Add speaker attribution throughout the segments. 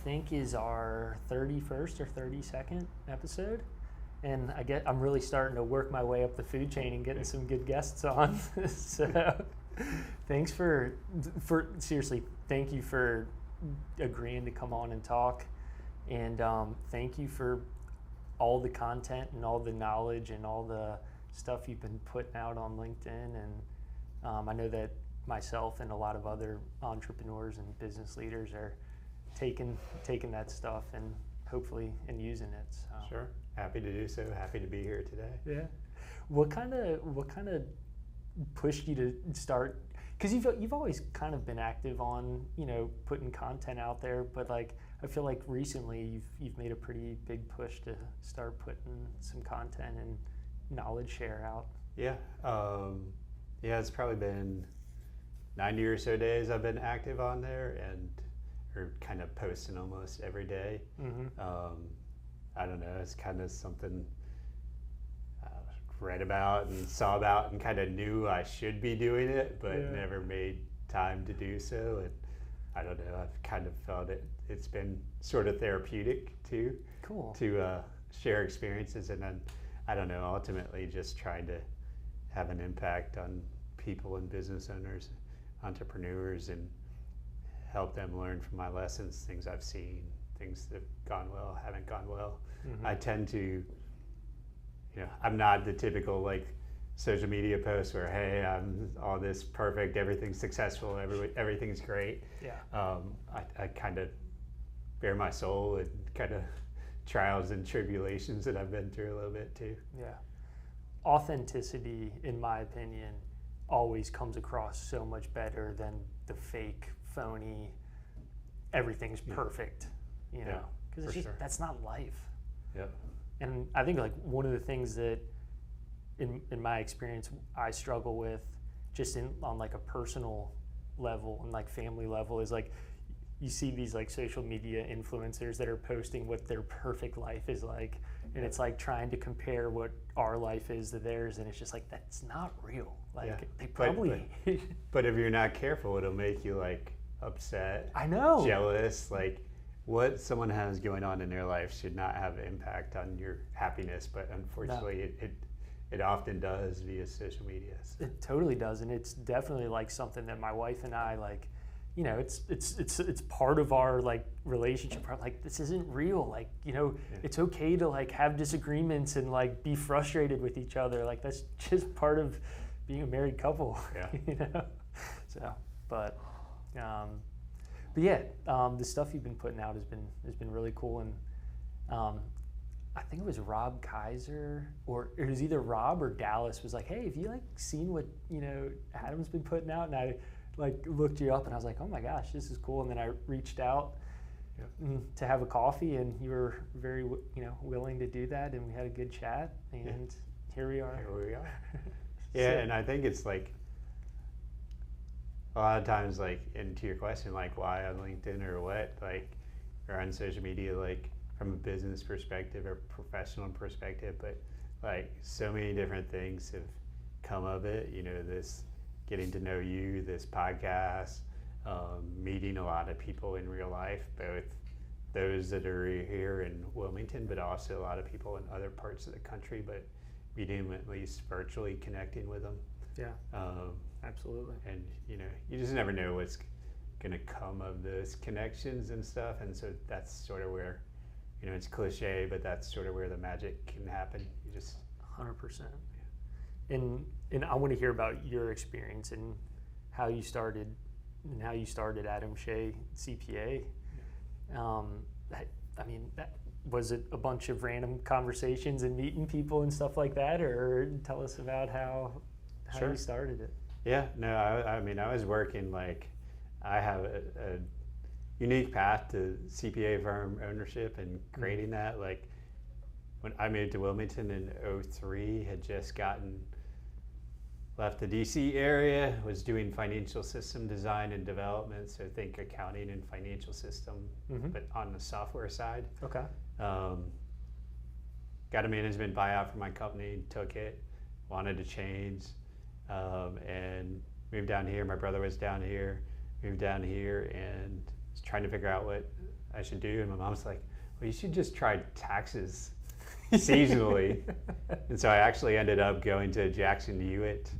Speaker 1: think is our 31st or 32nd episode. And I'm really starting to work my way up the food chain and getting some good guests on. So thanks for seriously, thank you for agreeing to come on and talk. And thank you for all the content and all the knowledge and all the stuff you've been putting out on LinkedIn. And I know that myself and a lot of other entrepreneurs and business leaders are taking that stuff and hopefully and using it. So.
Speaker 2: Sure, happy to do so. Happy to be here today.
Speaker 1: Yeah. What kind of pushed you to start? Because you've always kind of been active on putting content out there, but like I feel like recently you've made a pretty big push to start putting some content and knowledge share out.
Speaker 2: Yeah. It's probably been 90 or so days I've been active on there or kind of posting almost every day.
Speaker 1: Mm-hmm.
Speaker 2: I don't know, it's kind of something I read about and saw about and kind of knew I should be doing it, but never made time to do so. And I don't know, I've kind of felt it's been sort of therapeutic too.
Speaker 1: Cool.
Speaker 2: To share experiences, and then I don't know, ultimately just trying to have an impact on people and business owners, entrepreneurs, and help them learn from my lessons, things I've seen, things that have gone well, haven't gone well.
Speaker 1: Mm-hmm.
Speaker 2: I tend to, I'm not the typical like social media post where, hey, I'm all this perfect, everything's successful, everything's great.
Speaker 1: Yeah.
Speaker 2: I kind of bare my soul and kind of trials and tribulations that I've been through a little bit too.
Speaker 1: Yeah. Authenticity, in my opinion, always comes across so much better than the fake, phony, everything's perfect, because that's not life.
Speaker 2: Yeah.
Speaker 1: And I think like one of the things that in my experience I struggle with just on like a personal level and like family level is like you see these like social media influencers that are posting what their perfect life is like, and it's like trying to compare what our life is to theirs, and it's just like that's not real. Like they probably
Speaker 2: but if you're not careful, it'll make you like upset,
Speaker 1: I know,
Speaker 2: jealous. Like what someone has going on in their life should not have an impact on your happiness, but unfortunately it often does via social media. So.
Speaker 1: It totally does, and it's definitely like something that my wife and I like. It's part of our like relationship. Like this isn't real. Like it's okay to like have disagreements and like be frustrated with each other. Like that's just part of being a married couple.
Speaker 2: Yeah.
Speaker 1: So, but the stuff you've been putting out has been really cool. And I think it was Rob Kaiser, or it was either Rob or Dallas was like, hey, have you like seen what Adam's been putting out? And I like looked you up and I was like, oh my gosh, this is cool. And then I reached out to have a coffee, and you were very willing to do that, and we had a good chat, and here we are.
Speaker 2: Yeah. And I think it's like a lot of times, like into your question, like why on LinkedIn or what, like or on social media, like from a business perspective or professional perspective, but like so many different things have come of it. This getting to know you, this podcast, meeting a lot of people in real life, both those that are here in Wilmington, but also a lot of people in other parts of the country, but meeting them at least virtually, connecting with them.
Speaker 1: Yeah, absolutely.
Speaker 2: And you just never know what's going to come of those connections and stuff, and so that's sort of where, it's cliche, but that's sort of where the magic can happen. You just
Speaker 1: 100%. And I want to hear about your experience and how you started Adam Shay CPA. Was it a bunch of random conversations and meeting people and stuff like that, or tell us about how
Speaker 2: Sure.
Speaker 1: you started it?
Speaker 2: Yeah, no, I was working like I have a unique path to CPA firm ownership and creating that. Like when I moved to Wilmington in 2003, had just left the DC area, was doing financial system design and development, so think accounting and financial system, but on the software side.
Speaker 1: Okay.
Speaker 2: Got a management buyout from my company, took it, wanted to change, and moved down here. My brother was down here, moved down here, and was trying to figure out what I should do. And my mom's like, well, you should just try taxes seasonally. And so I actually ended up going to Jackson Hewitt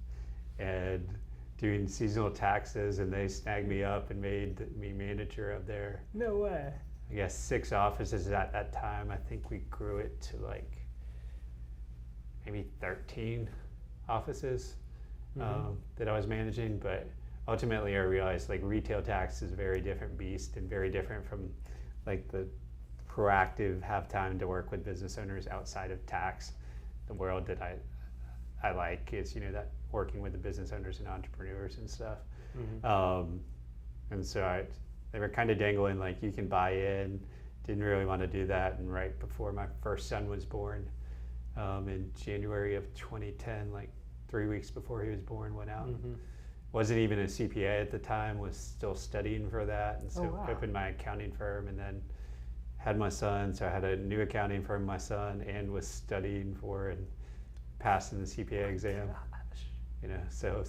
Speaker 2: and doing seasonal taxes, and they snagged me up and made me manager of their,
Speaker 1: No way.
Speaker 2: I guess, 6 offices at that time. I think we grew it to like maybe 13 offices that I was managing. But ultimately I realized like retail tax is a very different beast and very different from like the proactive, have time to work with business owners outside of tax. The world that I like is, you know, that working with the business owners and entrepreneurs and stuff. And so they were kind of dangling like, you can buy in. Didn't really want to do that. And right before my first son was born, in January of 2010, like 3 weeks before he was born, went out. Wasn't even a CPA at the time, was still studying for that. And so opened my accounting firm, and then had my son. So I had a new accounting firm, my son, and was studying for and passing the CPA exam. You know, so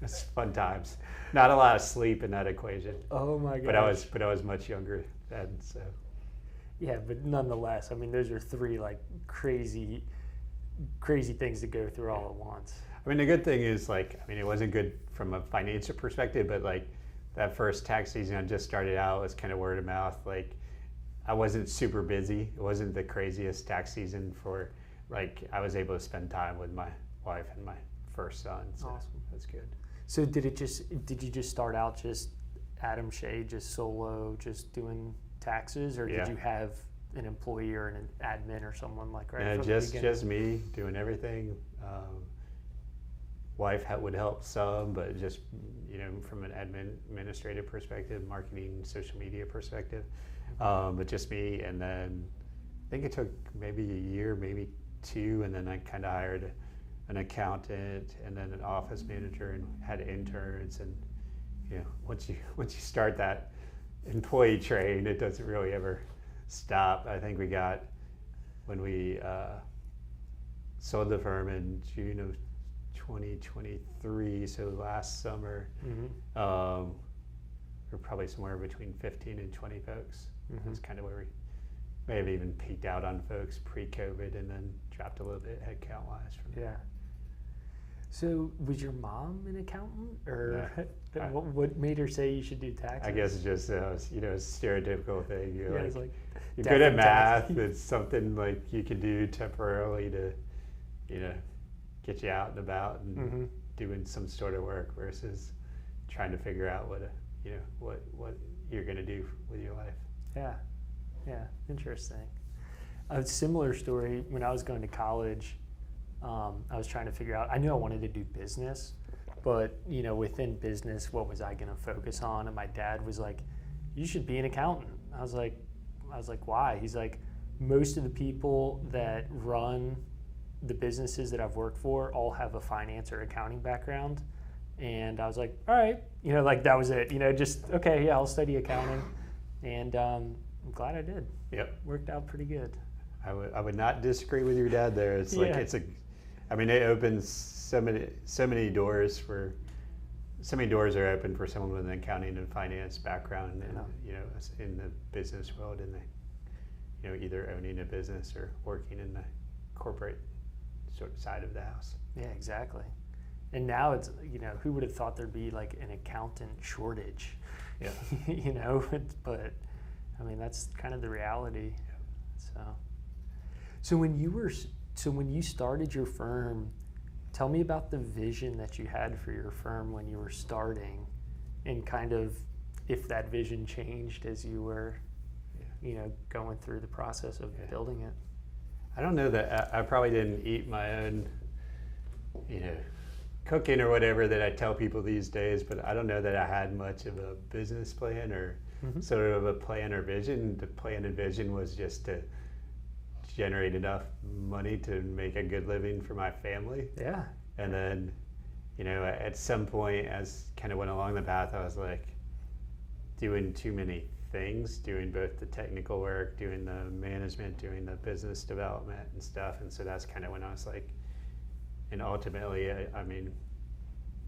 Speaker 2: it's fun times. Not a lot of sleep in that equation.
Speaker 1: Oh my gosh.
Speaker 2: But I was much younger then, so.
Speaker 1: Yeah, but nonetheless, I mean, those are 3 like crazy things to go through all at once.
Speaker 2: I mean, the good thing is, like, I mean, it wasn't good from a financial perspective, but like that first tax season I just started out was kind of word of mouth. Like, I wasn't super busy. It wasn't the craziest tax season for, like, I was able to spend time with my wife and my first son. So
Speaker 1: Awesome.
Speaker 2: that's good.
Speaker 1: So did you just start out just Adam Shay, just solo, just doing taxes, or did you have an employee or an admin or someone like
Speaker 2: from the beginning? Just me doing everything. Wife would help some, but just, you know, from an administrative perspective, marketing, social media perspective, but just me. And then I think it took maybe a year, maybe 2, and then I kind of hired an accountant and then an office manager and had interns. And, you know, once you start that employee train, it doesn't really ever stop. I think when we sold the firm in June of 2023, so last summer, we're probably somewhere between 15 and 20 folks. That's kind of where we may have even peaked out on folks pre-COVID, and then dropped a little bit headcount wise from there.
Speaker 1: So was your mom an accountant, or what made her say you should do taxes?
Speaker 2: I guess it's just you know, a stereotypical thing. You're you're good at math. It's something like you can do temporarily to, you know, get you out and about and doing some sort of work versus trying to figure out what you're going to do with your life.
Speaker 1: Yeah, interesting. A similar story, when I was going to college, I was trying to figure out, I knew I wanted to do business, but, you know, within business, what was I going to focus on? And my dad was like, you should be an accountant. I was like, why? He's like, most of the people that run the businesses that I've worked for all have a finance or accounting background. And I was like, all right, you know, like that was it, you know, just, okay, yeah, I'll study accounting. And I'm glad I did.
Speaker 2: Yep.
Speaker 1: Worked out pretty good.
Speaker 2: I would not disagree with your dad there. It's like, I mean, it opens so many doors are open for someone with an accounting and finance background, and you know, in the business world, and you know, either owning a business or working in the corporate sort of side of the house.
Speaker 1: Yeah, exactly. And now it's, you know, who would have thought there'd be like an accountant shortage?
Speaker 2: Yeah.
Speaker 1: You know, but I mean, that's kind of the reality. Yeah. So when you started your firm, tell me about the vision that you had for your firm when you were starting, and kind of if that vision changed as you were, you know, going through the process of building it.
Speaker 2: I don't know that I probably didn't eat my own, you know, cooking or whatever that I tell people these days, but I don't know that I had much of a business plan or sort of a plan or vision. The plan and vision was just to generate enough money to make a good living for my family.
Speaker 1: Yeah.
Speaker 2: And then, you know, at some point, as kind of went along the path, I was like doing too many things, doing both the technical work, doing the management, doing the business development and stuff. And so that's kind of when I was like, and ultimately, I mean,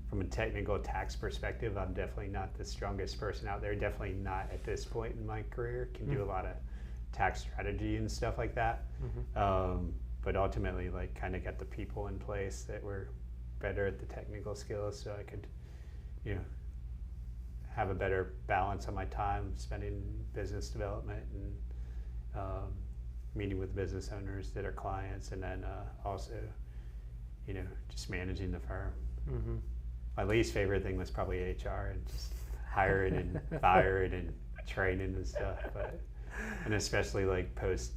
Speaker 2: from a technical tax perspective, I'm definitely not the strongest person out there. Definitely not at this point in my career. Can do a lot of tax strategy and stuff like that. But ultimately, like, kind of got the people in place that were better at the technical skills, so I could, you know, have a better balance on my time spending business development and meeting with business owners that are clients, and then also, you know, just managing the firm. My least favorite thing was probably HR and just hiring and firing and training and stuff, and especially like post,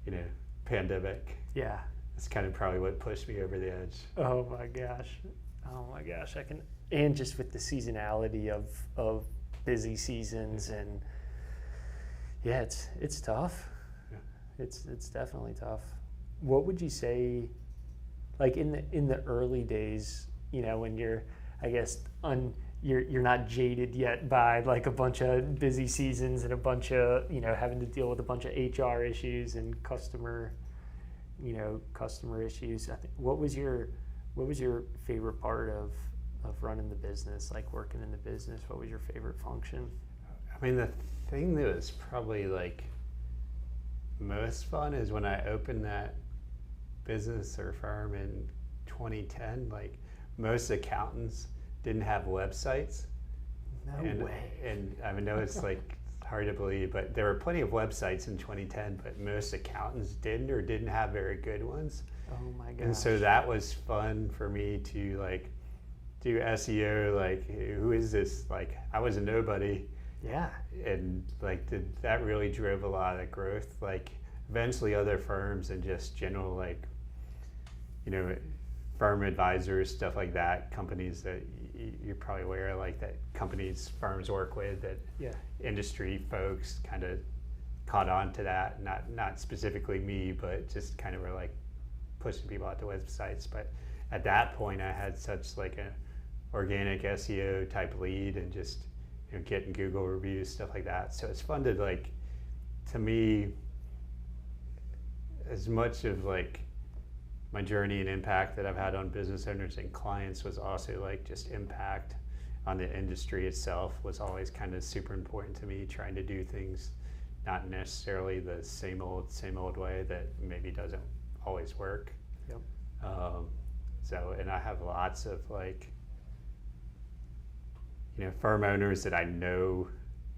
Speaker 2: you know, pandemic.
Speaker 1: Yeah.
Speaker 2: That's kind of probably what pushed me over the edge.
Speaker 1: Oh my gosh. I can, and just with the seasonality of busy seasons, and yeah, it's tough.
Speaker 2: Yeah.
Speaker 1: It's definitely tough. What would you say, like in the early days, you know, when you're, I guess, you're not jaded yet by like a bunch of busy seasons and a bunch of, you know, having to deal with a bunch of HR issues and customer issues. What was your favorite part of running the business, like working in the business? What was your favorite function?
Speaker 2: I mean, the thing that was probably like most fun is when I opened that business or firm in 2010. Like, most accountants didn't have websites.
Speaker 1: No way.
Speaker 2: And I know it's like hard to believe, but there were plenty of websites in 2010, but most accountants didn't have very good ones.
Speaker 1: Oh my gosh.
Speaker 2: And so that was fun for me to like do SEO, like, who is this? Like, I was a nobody.
Speaker 1: Yeah.
Speaker 2: And like that really drove a lot of growth. Like, eventually other firms and just general, like, you know, firm advisors, stuff like that, companies that you're probably aware of, like, that companies, firms work with, that industry folks kind of caught on to that. Not specifically me, but just kind of were like pushing people out to websites. But at that point, I had such like a organic SEO type lead, and just, you know, getting Google reviews, stuff like that. So it's fun to, like, to me, as much of like my journey and impact that I've had on business owners and clients was also like just impact on the industry itself was always kind of super important to me, trying to do things not necessarily the same old way that maybe doesn't always work.
Speaker 1: Yep.
Speaker 2: So, and I have lots of, like, you know, firm owners that I know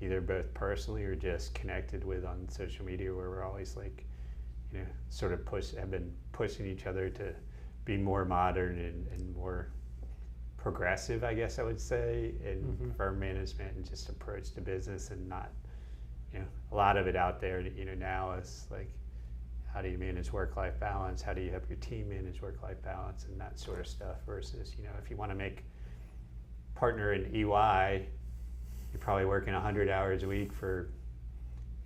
Speaker 2: either both personally or just connected with on social media, where we're always like, you know, sort of have been pushing each other to be more modern and more progressive, I guess I would say, in firm management and just approach to business, and not, you know, a lot of it out there, you know, now is like, how do you manage work-life balance? How do you help your team manage work-life balance and that sort of stuff, versus, you know, if you want to make partner in EY, you're probably working 100 hours a week for,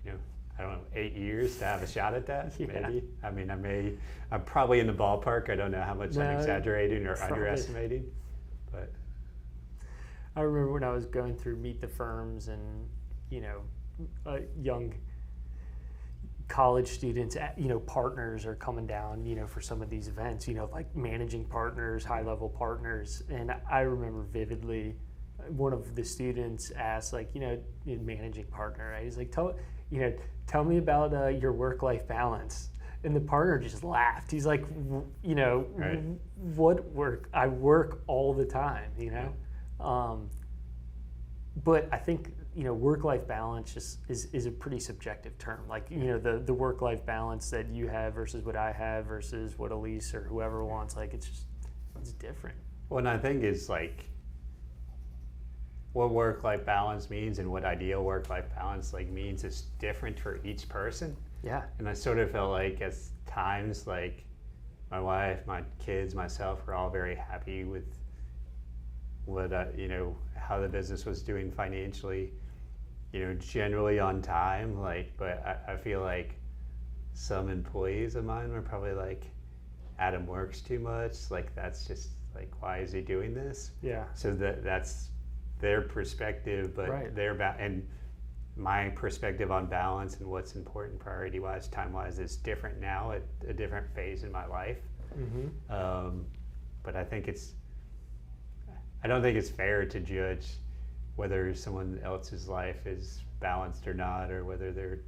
Speaker 2: you know, I don't know, 8 years to have a shot at that. Maybe. I mean, I'm probably in the ballpark. I don't know how much I'm exaggerating or underestimating, but
Speaker 1: I remember when I was going through Meet the Firms, and, you know, young college students, you know, partners are coming down, you know, for some of these events, you know, like managing partners, high-level partners. And I remember vividly, one of the students asked, like, you know, managing partner, right? He's like, tell me about your work-life balance. And the partner just laughed. He's like, you know,
Speaker 2: right.
Speaker 1: What work? I work all the time, you know? But I think, you know, work-life balance just is a pretty subjective term. Like, you know, the work-life balance that you have versus what I have versus what Elise or whoever wants, like, it's different.
Speaker 2: Well, and I think it's like, what work-life balance means and what ideal work-life balance like means is different for each person.
Speaker 1: Yeah.
Speaker 2: And I sort of felt like at times, like, my wife, my kids, myself were all very happy with what, you know, how the business was doing financially, you know, generally on time, like, but I feel like some employees of mine were probably like, Adam works too much, like, that's just like, why is he doing this?
Speaker 1: Yeah.
Speaker 2: So that's their perspective, but
Speaker 1: right.
Speaker 2: And my perspective on balance and what's important priority-wise, time-wise, is different now at a different phase in my life. But I think I don't think it's fair to judge whether someone else's life is balanced or not, or whether they're,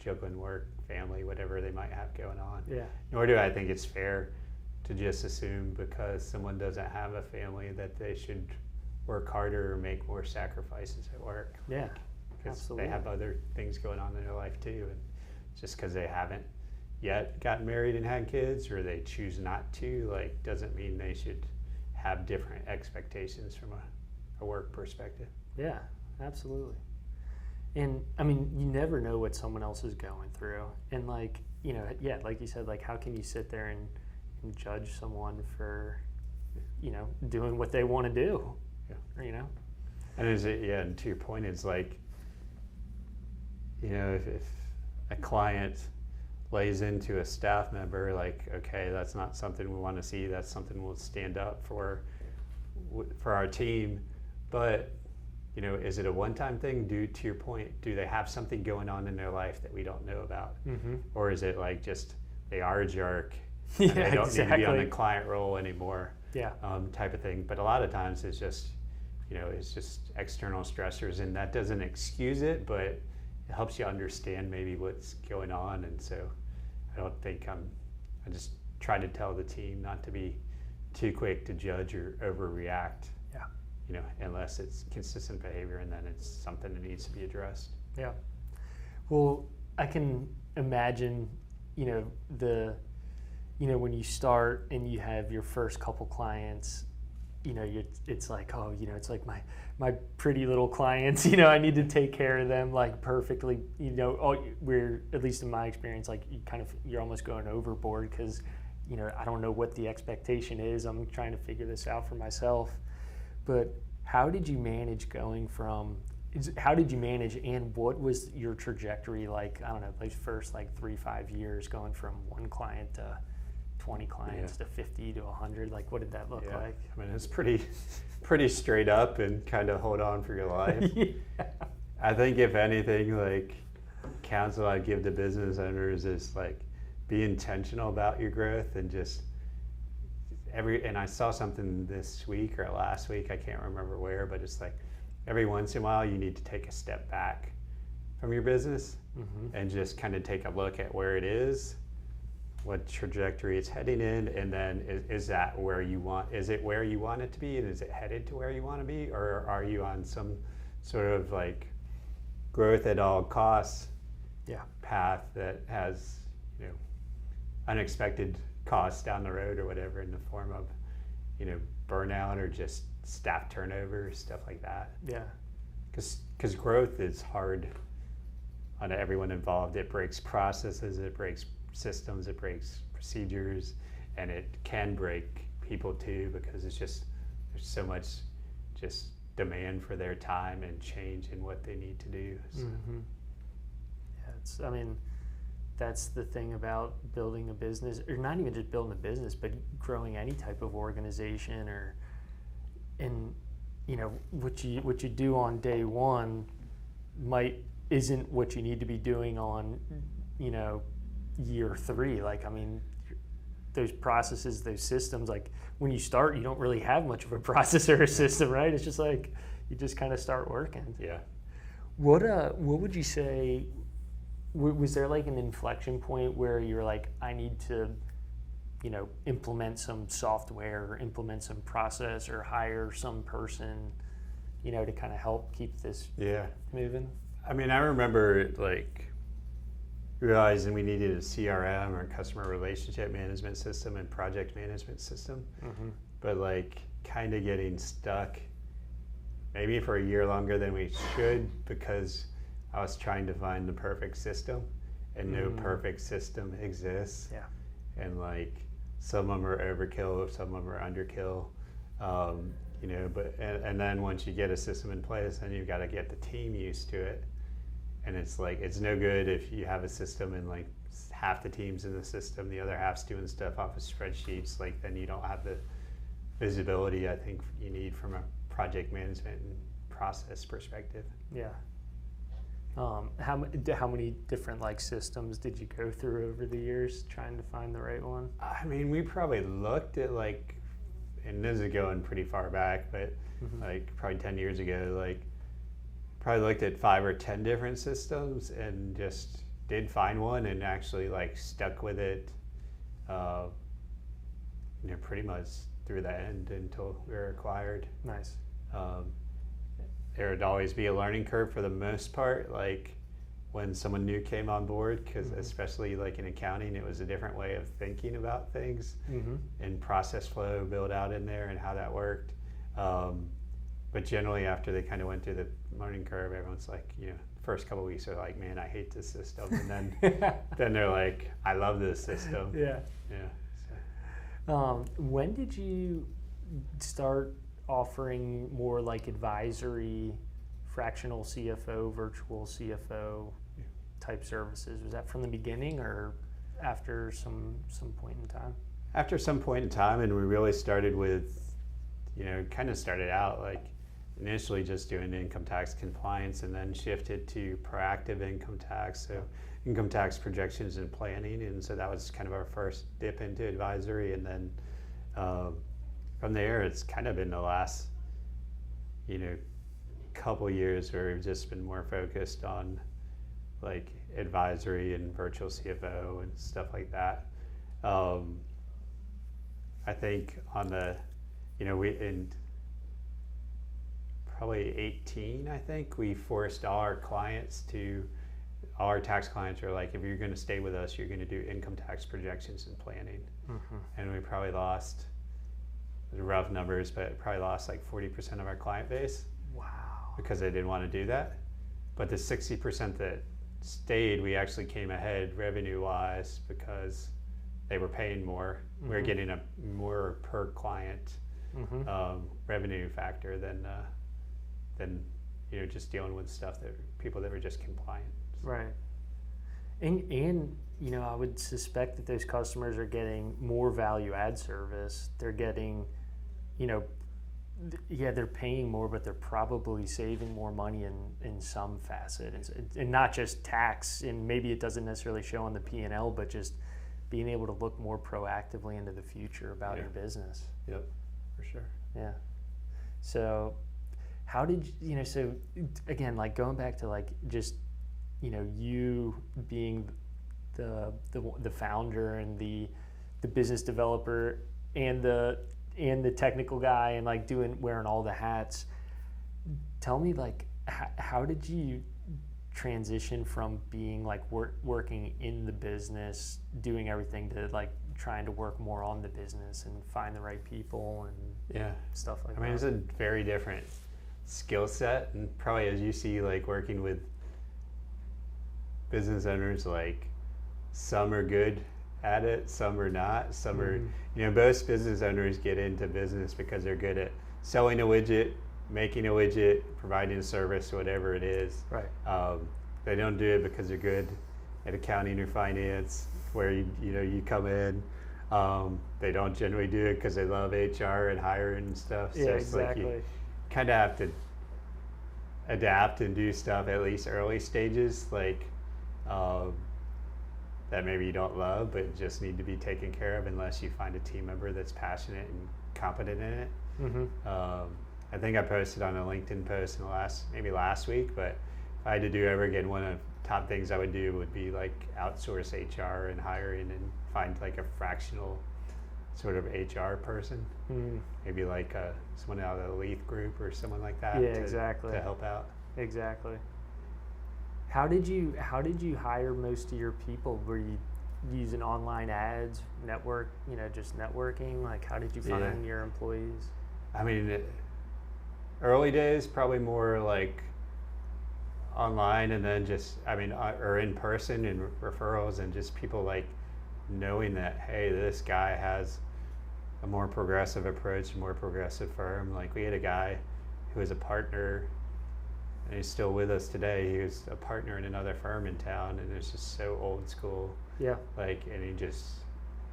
Speaker 2: juggling work, family, whatever they might have going on.
Speaker 1: Yeah.
Speaker 2: Nor do I think it's fair to just assume because someone doesn't have a family that they should work harder or make more sacrifices at work.
Speaker 1: Yeah.
Speaker 2: Because
Speaker 1: Absolutely.
Speaker 2: they have other things going on in their life too. And just because they haven't yet gotten married and had kids, or they choose not to, like, doesn't mean they should have different expectations from a work perspective.
Speaker 1: Yeah, absolutely. And I mean, you never know what someone else is going through. And like, like you said, like, how can you sit there and judge someone for, doing what they want to do?
Speaker 2: Yeah. And and to your point, it's like, if a client lays into a staff member, like, okay, that's not something we want to see. That's something we'll stand up for our team. But, is it a one-time thing? To your point, do they have something going on in their life that we don't know about? Mm-hmm. Or is it like just they are a jerk and they don't need to be on the client role anymore?
Speaker 1: Yeah.
Speaker 2: Type of thing. But a lot of times it's just, it's just external stressors, and that doesn't excuse it, but it helps you understand maybe what's going on. And so I don't think I just try to tell the team not to be too quick to judge or overreact. Yeah. Unless it's consistent behavior, and then it's something that needs to be addressed.
Speaker 1: Yeah. Well, I can imagine, when you start and you have your first couple clients, it's like, oh, it's like my pretty little clients, I need to take care of them like perfectly, we're, at least in my experience, like you're almost going overboard because, I don't know what the expectation is. I'm trying to figure this out for myself. But how did you manage and what was your trajectory like, I don't know, those first like 3-5 years going from one client to 20 clients to 50 to 100? Like, what did that look like?
Speaker 2: I mean, it's pretty straight up and kind of hold on for your life. Yeah. I think if anything, like, counsel I'd give to business owners is like, be intentional about your growth, and just and I saw something this week or last week, I can't remember where, but it's like every once in a while you need to take a step back from your business and just kind of take a look at where it is, what trajectory it's heading in, and then is it where you want it to be, and is it headed to where you want to be, or are you on some sort of like growth at all costs path that has unexpected costs down the road or whatever, in the form of burnout or just staff turnover, stuff like that.
Speaker 1: Yeah,
Speaker 2: because growth is hard on everyone involved. It breaks processes, it breaks systems, it breaks procedures, and it can break people too, because there's so much just demand for their time and change in what they need to do. So.
Speaker 1: Yeah, that's the thing about building a business, or not even just building a business, but growing any type of organization, what you do on day one isn't what you need to be doing on year 3. Like, those processes, those systems, like when you start, you don't really have much of a process or a system, right? It's just like you just kind of start working.
Speaker 2: Yeah.
Speaker 1: What would you say? Was there like an inflection point where you're like, I need to, implement some software or implement some process or hire some person, to kind of help keep this moving?
Speaker 2: I remember like realizing we needed a CRM, or customer relationship management system, and project management system, but like kind of getting stuck maybe for a year longer than we should, because I was trying to find the perfect system, and no perfect system exists.
Speaker 1: Yeah.
Speaker 2: And like some of them are overkill, some of them are underkill. But then once you get a system in place, then you've got to get the team used to it. And it's like, it's no good if you have a system and like half the team's in the system, the other half's doing stuff off of spreadsheets. Like, then you don't have the visibility I think you need from a project management and process perspective.
Speaker 1: Yeah. How many different like systems did you go through over the years trying to find the right one?
Speaker 2: We probably looked at like and this is going pretty far back, but like probably 10 years ago, like probably looked at 5 or 10 different systems and just did find one and actually like stuck with it, pretty much through the end until we were acquired.
Speaker 1: Nice.
Speaker 2: There would always be a learning curve for the most part, like when someone new came on board, because especially like in accounting, it was a different way of thinking about things and process flow built out in there and how that worked. But generally after they kind of went through the learning curve, everyone's like, first couple of weeks are like, man, I hate this system. And then they're like, I love this system.
Speaker 1: Yeah.
Speaker 2: Yeah.
Speaker 1: When did you start offering more like advisory, fractional CFO, virtual CFO type services? Was that from the beginning or after some point in time? After
Speaker 2: some point in time, and we really started with, kind of started out like initially just doing income tax compliance and then shifted to proactive income tax. So income tax projections and planning. And so that was kind of our first dip into advisory. And then from there, it's kind of been the last, couple years where we've just been more focused on like advisory and virtual CFO and stuff like that. I think on the, we in probably 18, I think we forced all our tax clients are like, if you're going to stay with us, you're going to do income tax projections and planning. And we probably lost, rough numbers, but probably lost like 40% of our client base.
Speaker 1: Wow.
Speaker 2: Because they didn't want to do that. But the 60% that stayed, we actually came ahead revenue-wise because they were paying more. We were getting a more per client revenue factor than just dealing with stuff that people that were just compliant.
Speaker 1: Right. And I would suspect that those customers are getting more value add service. They're getting, they're paying more, but they're probably saving more money in some facet, and not just tax. And maybe it doesn't necessarily show on the P&L, but just being able to look more proactively into the future about your business.
Speaker 2: Yep, for sure.
Speaker 1: Yeah. So how did so again, like going back to like just you being the founder and the business developer and the technical guy and like wearing all the hats, tell me like how did you transition from being like working in the business, doing everything, to like trying to work more on the business and find the right people and stuff like that?
Speaker 2: I mean, it's a very different skill set, and probably as you see like working with business owners, like some are good at it, some are not, some are, most business owners get into business because they're good at selling a widget, making a widget, providing a service, whatever it is.
Speaker 1: Right.
Speaker 2: They don't do it because they're good at accounting or finance, where you come in. They don't generally do it because they love HR and hiring and stuff. So it's
Speaker 1: exactly.
Speaker 2: Like you kind of have to adapt and do stuff at least early stages, like that maybe you don't love, but just need to be taken care of unless you find a team member that's passionate and competent in it. I think I posted on a LinkedIn post maybe last week, but if I had to do ever again, one of the top things I would do would be like outsource HR and hiring and find like a fractional sort of HR person, maybe like someone out of the Leith group or someone like that.
Speaker 1: Exactly.
Speaker 2: To help out.
Speaker 1: Exactly. How did you hire most of your people? Were you using online ads, network, just networking? Like, how did you find your employees?
Speaker 2: I mean, early days, probably more like online, and then or in person and referrals, and just people like knowing that, hey, this guy has a more progressive approach, a more progressive firm. Like we had a guy who was a partner, and he's still with us today. He was a partner in another firm in town, and it's just so old school.
Speaker 1: Yeah.
Speaker 2: Like, and he just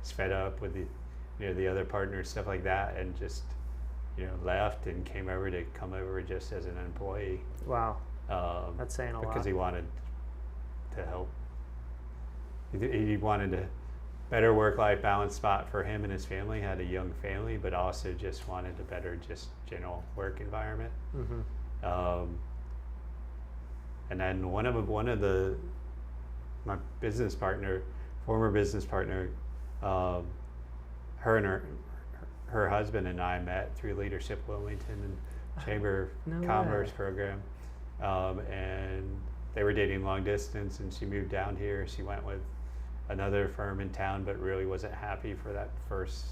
Speaker 2: is fed up with the other partners, stuff like that, and just left and came over just as an employee.
Speaker 1: Wow. That's saying a lot.
Speaker 2: Because he wanted to help. He wanted to better work-life balance spot for him and his family. Had a young family, but also just wanted a better, just general work environment. And then my business partner, former business partner, her and her husband and I met through Leadership Wilmington and Chamber Commerce program, and they were dating long distance, and she moved down here. She went with another firm in town, but really wasn't happy for that first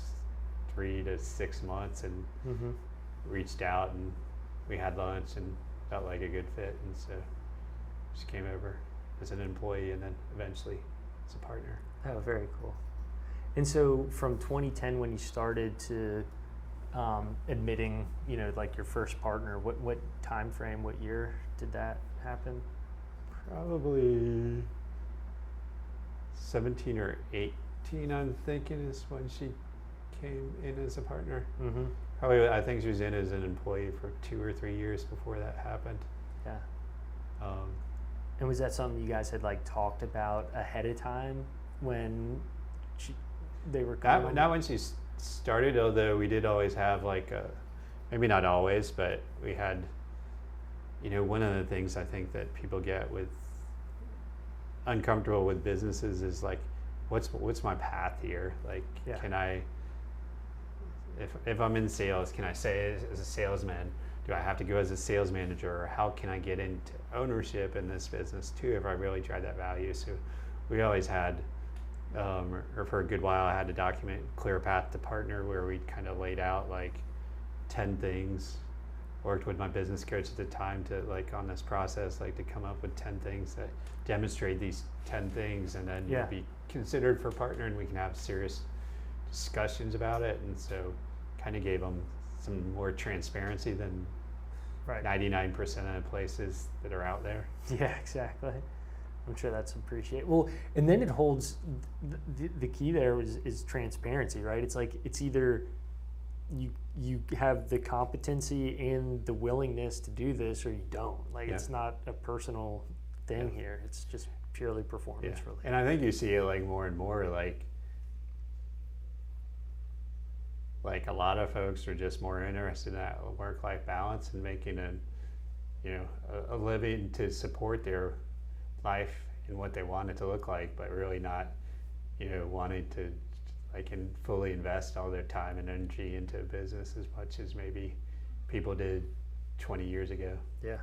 Speaker 2: 3 to 6 months, and reached out, and we had lunch and felt like a good fit, and so she came over as an employee and then eventually as a partner.
Speaker 1: Oh, very cool. And so from 2010 when you started to admitting, like your first partner, what time frame, what year did that happen?
Speaker 2: Probably 17 or 18, I'm thinking, is when she came in as a partner. Probably, I think she was in as an employee for 2 or 3 years before that happened.
Speaker 1: Yeah. And was that something you guys had like talked about ahead of time when they were coming?
Speaker 2: Not when she started, although we did always have like maybe not always, but we had, one of the things I think that people get uncomfortable with businesses is like, what's my path here? Like, can I, if I'm in sales, can I say as a salesman? Do I have to go as a sales manager, or how can I get into ownership in this business too if I really drive that value? So we always had, or for a good while, I had to document clear path to partner, where we kind of laid out like 10 things. Worked with my business coach at the time to like on this process, like to come up with 10 things that demonstrate these 10 things, and then you'll be considered for partner, and we can have serious discussions about it. And so kind of gave them some more transparency than 99% of the places that are out there.
Speaker 1: Yeah, exactly. I'm sure that's appreciated. Well, and then it holds, the key there is transparency, right? It's like, it's either you have the competency and the willingness to do this, or you don't. Like, it's not a personal thing here. It's just purely performance related.
Speaker 2: And I think you see it like more and more, like a lot of folks are just more interested in that work-life balance and making a living to support their life and what they want it to look like, but really not, wanting to can fully invest all their time and energy into a business as much as maybe people did 20 years ago.
Speaker 1: Yeah.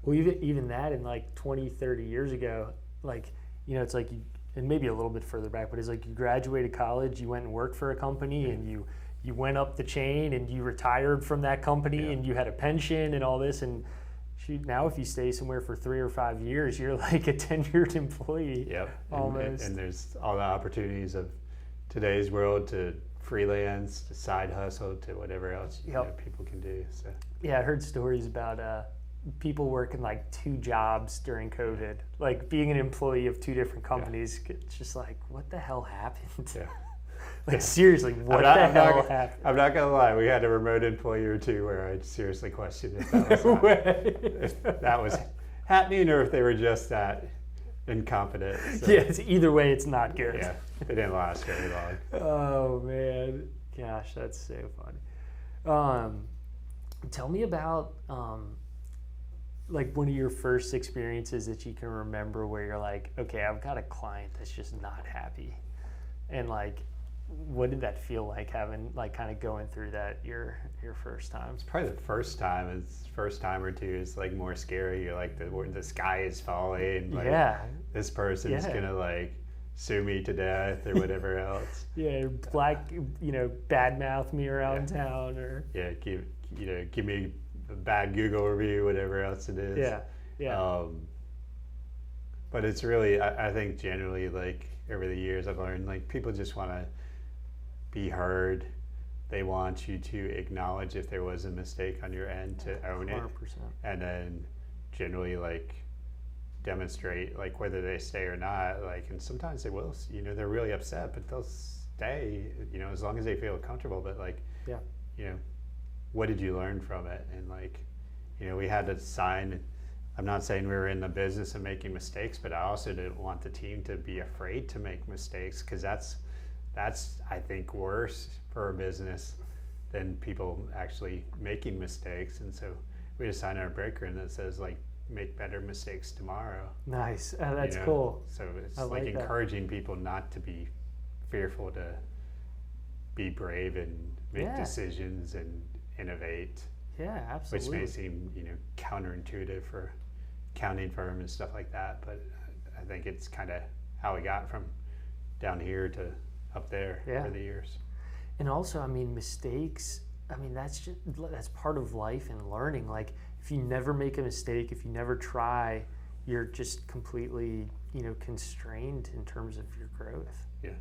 Speaker 1: Well, even that, in like 20, 30 years ago, it's like, and maybe a little bit further back, but it's like you graduated college, you went and worked for a company, and you went up the chain, and you retired from that company, and you had a pension and all this, and now if you stay somewhere for 3 or 5 years, you're like a tenured employee.
Speaker 2: Yep.
Speaker 1: Almost.
Speaker 2: And there's all the opportunities of today's world to freelance, to side hustle, to whatever else people can do. So
Speaker 1: yeah, I heard stories about people working like 2 jobs during COVID, like being an employee of 2 different companies. It's just like, what the hell happened? Yeah. Seriously, what the hell happened?
Speaker 2: I'm not gonna lie, we had a remote employee or 2 where I seriously questioned if that was happening, or if they were just that incompetent. So.
Speaker 1: Yeah, either way, it's not good.
Speaker 2: Yeah, it didn't last very long.
Speaker 1: Oh man, gosh, that's so funny. Tell me about like one of your first experiences that you can remember where you're like, okay, I've got a client that's just not happy, and like, what did that feel like, having like kind of going through that your first time?
Speaker 2: It's probably the first time. It's first time or 2 is like more scary. You're like, the sky is falling. Like, this person's gonna like sue me to death or whatever else.
Speaker 1: Yeah, badmouth me around town, or
Speaker 2: give me a bad Google review, whatever else it is.
Speaker 1: Yeah.
Speaker 2: But it's really, I think generally, like over the years, I've learned like people just want to be heard. They want you to acknowledge if there was a mistake on your end, to own 100%. It, and then generally like demonstrate like whether they stay or not. Like, and sometimes they will. They're really upset, but they'll stay. As long as they feel comfortable. But like, what did you learn from it? And like, we had to sign. I'm not saying we were in the business of making mistakes, but I also didn't want the team to be afraid to make mistakes, because that's that's, I think, worse for a business than people actually making mistakes. And so we just sign our breaker in that says like, make better mistakes tomorrow.
Speaker 1: Nice. That's
Speaker 2: you know?
Speaker 1: cool.
Speaker 2: So it's
Speaker 1: I
Speaker 2: like
Speaker 1: like that.
Speaker 2: encouraging people not to be fearful, to be brave and make
Speaker 1: Yeah.
Speaker 2: decisions and innovate,
Speaker 1: Yeah, absolutely.
Speaker 2: which may seem, counterintuitive for accounting firm and stuff like that. But I think it's kind of how we got from down here to up there
Speaker 1: Yeah.
Speaker 2: over the years.
Speaker 1: And also, I mean, mistakes, I mean, that's part of life and learning. Like, if you never make a mistake, if you never try, you're just completely, constrained in terms of your growth.
Speaker 2: Yeah.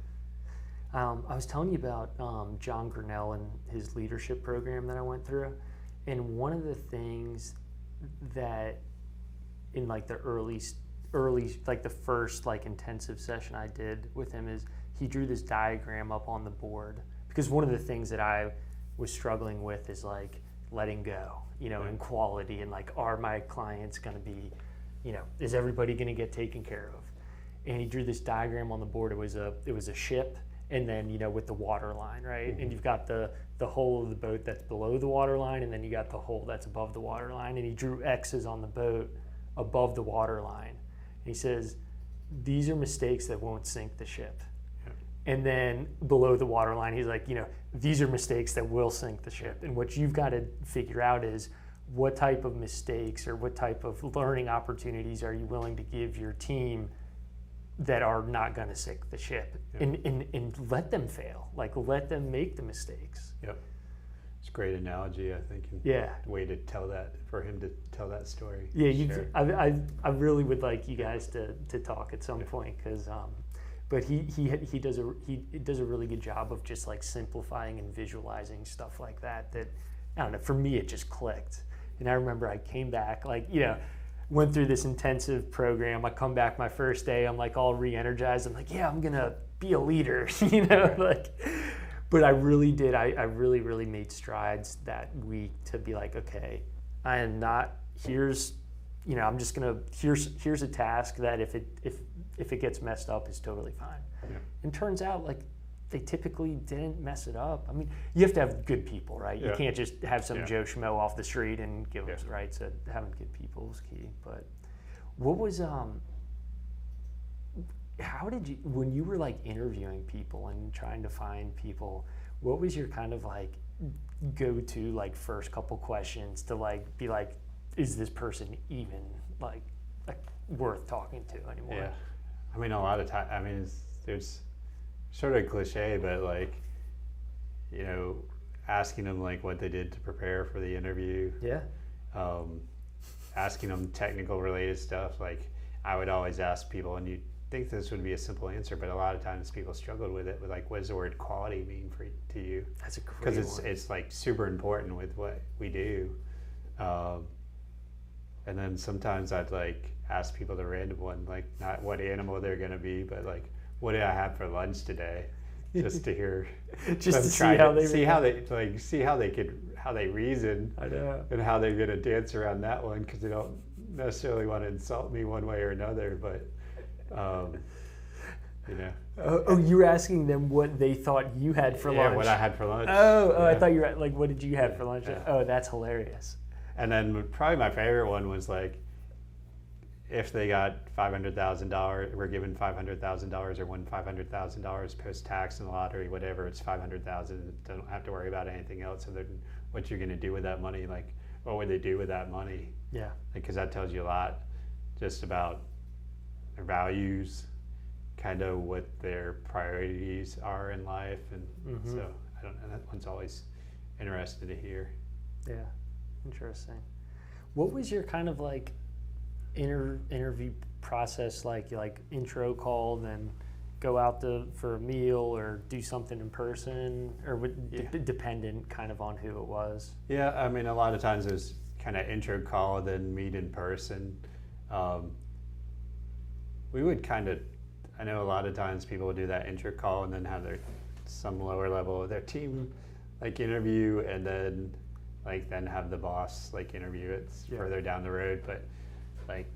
Speaker 1: I was telling you about John Grinnell and his leadership program that I went through. And one of the things that in like the early, like the first like intensive session I did with him is he drew this diagram up on the board. Because one of the things that I was struggling with is like letting go, and quality, and like, are my clients going to be, is everybody going to get taken care of? And he drew this diagram on the board. It was a ship, and then with the water line, right?
Speaker 2: Mm-hmm.
Speaker 1: And you've got the hull of the boat that's below the water line, and then you got the hull that's above the water line. And he drew X's on the boat above the water line. And he says, these are mistakes that won't sink the ship. And then below the water line, he's like, these are mistakes that will sink the ship. And what you've got to figure out is what type of mistakes or what type of learning opportunities are you willing to give your team that are not going to sink the ship, and let them fail, like let them make the mistakes.
Speaker 2: Yep. It's a great analogy, I think. And way to tell that, for him to tell that story.
Speaker 1: Yeah, I really would like you guys to talk at some point, because but he does a really good job of just like simplifying and visualizing stuff like that. That, I don't know, for me it just clicked. And I remember I came back, like, went through this intensive program. I come back my first day, I'm like all re-energized. I'm like, yeah, I'm gonna be a leader, like. But I really did. I really made strides that week to be like, okay, I am not. Here's, I'm just gonna. Here's a task that if it gets messed up is totally fine.
Speaker 2: Yeah.
Speaker 1: And turns out like they typically didn't mess it up. I mean, you have to have good people, right? You can't just have some Joe Schmo off the street and give them right. So having good people is key. But what was how did you, when you were like interviewing people and trying to find people, what was your kind of like go-to like first couple questions to like be like, is this person even like worth talking to anymore?
Speaker 2: Yeah, I mean, a lot of time. I mean, there's sort of cliche, but like, asking them like what they did to prepare for the interview. Yeah. Asking them technical related stuff. Like, I would always ask people, and you'd think this would be a simple answer, but a lot of times people struggled with it. With like, what does the word quality mean to you?
Speaker 1: That's a great one.
Speaker 2: Because it's like super important with what we do. And then sometimes I'd like ask people the random one, like not what animal they're gonna be, but like, what did I have for lunch today? Just to hear,
Speaker 1: just to see
Speaker 2: how they reason. I know. And how they're gonna dance around that one, because they don't necessarily want to insult me one way or another, but
Speaker 1: Oh, you were asking them what they thought you had for lunch.
Speaker 2: Yeah, what I had for lunch.
Speaker 1: I thought you were like, what did you have for lunch? Yeah. Oh, that's hilarious.
Speaker 2: And then probably my favorite one was like, if they got $500,000, we're given $500,000 or won $500,000 post-tax in the lottery, whatever, it's $500,000. Don't have to worry about anything else. And then what you're going to do with that money, like what would they do with that money? Yeah. Because that tells you a lot just about their values, kind of what their priorities are in life. And so I don't know, that one's always interesting to hear.
Speaker 1: Yeah. Interesting. What was your kind of like interview process like intro call, then go out for a meal or do something in person, or dependent kind of on who it was?
Speaker 2: Yeah, I mean, a lot of times it was kind of intro call, then meet in person. We would kind of, I know a lot of times people would do that intro call and then have some lower level of their team like interview, and then have the boss like interview it further down the road. But like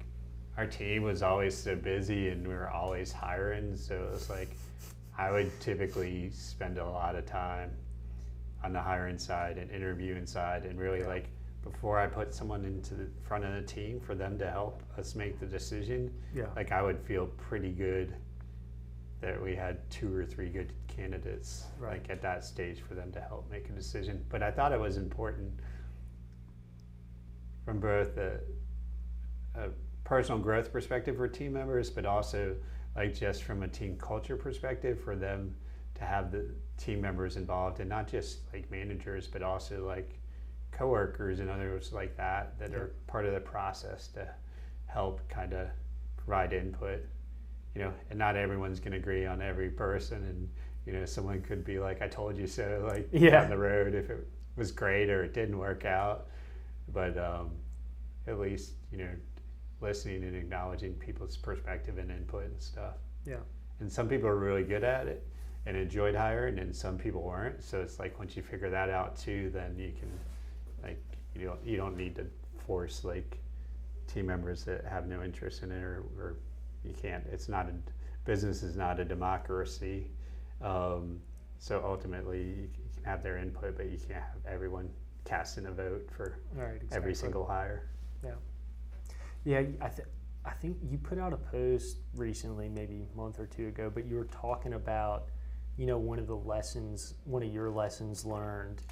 Speaker 2: our team was always so busy and we were always hiring, so it was like I would typically spend a lot of time on the hiring side and interviewing side, and really like before I put someone into the front of the team for them to help us make the decision, like I would feel pretty good that we had 2 or 3 good candidates like at that stage for them to help make a decision. But I thought it was important from both a personal growth perspective for team members, but also like just from a team culture perspective for them to have the team members involved, and not just like managers, but also like coworkers and others like that are part of the process to help kind of provide input, you know. And not everyone's going to agree on every person, and you know, someone could be like, I told you so, like down the road if it was great or it didn't work out. But at least, you know, listening and acknowledging people's perspective and input and stuff. Yeah. And some people are really good at it and enjoyed hiring, and some people weren't. So it's like once you figure that out too, then you can like you don't need to force like team members that have no interest in it, or you can't. It's not business is not a democracy. So ultimately you can have their input, but you can't have everyone casting a vote for every single hire.
Speaker 1: Yeah, I think you put out a post recently, maybe a month or 2 ago, but you were talking about, you know, one of your lessons learned,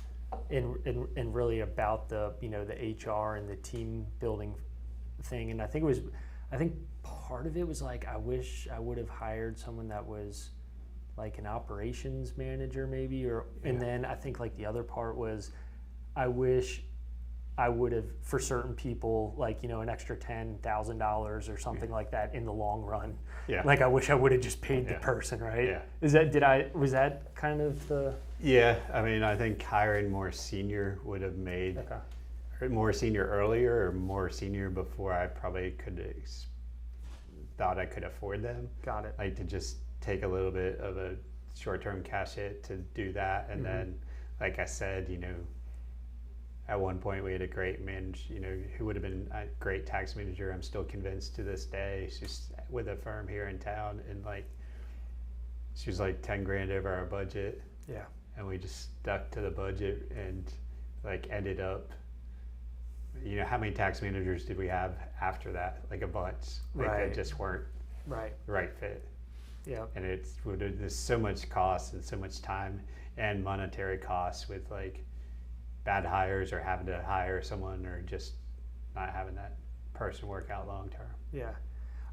Speaker 1: and really about the, you know, the HR and the team building thing. And I think part of it was like, I wish I would have hired someone that was like an operations manager maybe, and then I think like the other part was, I wish I would have, for certain people, like, you know, an extra $10,000 or something like that in the long run. Yeah. Like I wish I would have just paid the person, right? Yeah. Was that kind of the?
Speaker 2: Yeah, I mean, I think hiring more senior would have made more senior earlier, or more senior before I probably thought I could afford them.
Speaker 1: Got it.
Speaker 2: Like to just take a little bit of a short-term cash hit to do that, and then, like I said, you know, at one point we had a great manager, you know, who would have been a great tax manager. I'm still convinced to this day. She's with a firm here in town, and like she was like 10 grand over our budget. Yeah. And we just stuck to the budget and like ended up, you know, how many tax managers did we have after that? Like a bunch. Like that just weren't the right fit. Yeah. And there's so much cost and so much time and monetary costs with like bad hires, or having to hire someone, or just not having that person work out long term.
Speaker 1: Yeah.